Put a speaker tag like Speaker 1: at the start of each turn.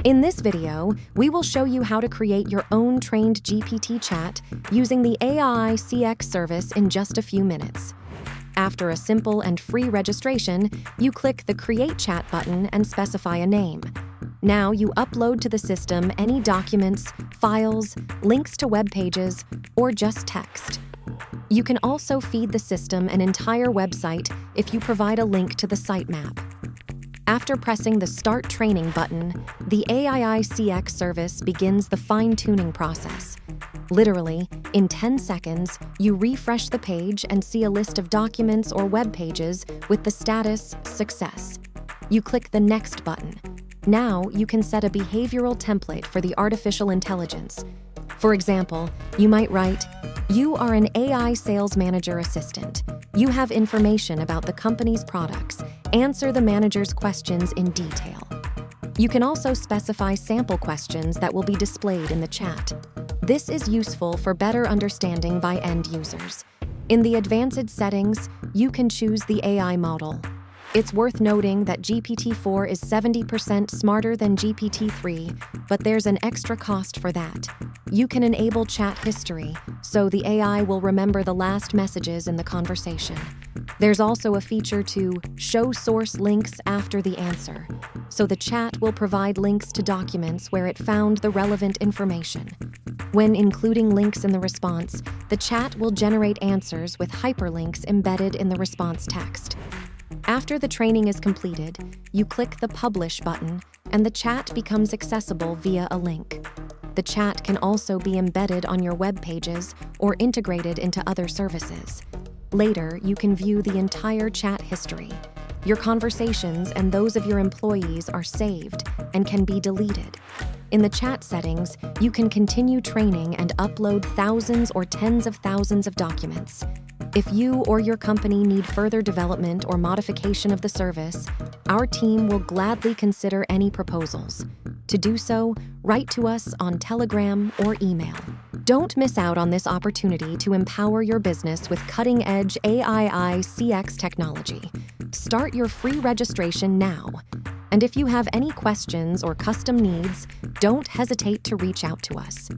Speaker 1: In this video, we will show you how to create your own trained GPT chat using the Aii.CX service in just a few minutes. After a simple and free registration, you click the Create Chat button and specify a name. Now you upload to the system any documents, files, links to web pages, or just text. You can also feed the system an entire website if you provide a link to the sitemap. After pressing the Start Training button, the Aii.CX service begins the fine-tuning process. Literally, in 10 seconds, you refresh the page and see a list of documents or web pages with the status Success. You click the Next button. Now you can set a behavioral template for the artificial intelligence. For example, you might write, "You are an AI sales manager assistant. You have information about the company's products. Answer the manager's questions in detail." You can also specify sample questions that will be displayed in the chat. This is useful for better understanding by end users. In the advanced settings, you can choose the AI model. It's worth noting that GPT-4 is 70% smarter than GPT-3, but there's an extra cost for that. You can enable chat history, so the AI will remember the last messages in the conversation. There's also a feature to show source links after the answer, so the chat will provide links to documents where it found the relevant information. When including links in the response, the chat will generate answers with hyperlinks embedded in the response text. After the training is completed, you click the Publish button, and the chat becomes accessible via a link. The chat can also be embedded on your web pages or integrated into other services. Later, you can view the entire chat history. Your conversations and those of your employees are saved and can be deleted. In the chat settings, you can continue training and upload thousands or tens of thousands of documents. If you or your company need further development or modification of the service, our team will gladly consider any proposals. To do so, write to us on Telegram or email. Don't miss out on this opportunity to empower your business with cutting-edge Aii.CX technology. Start your free registration now. And if you have any questions or custom needs, don't hesitate to reach out to us.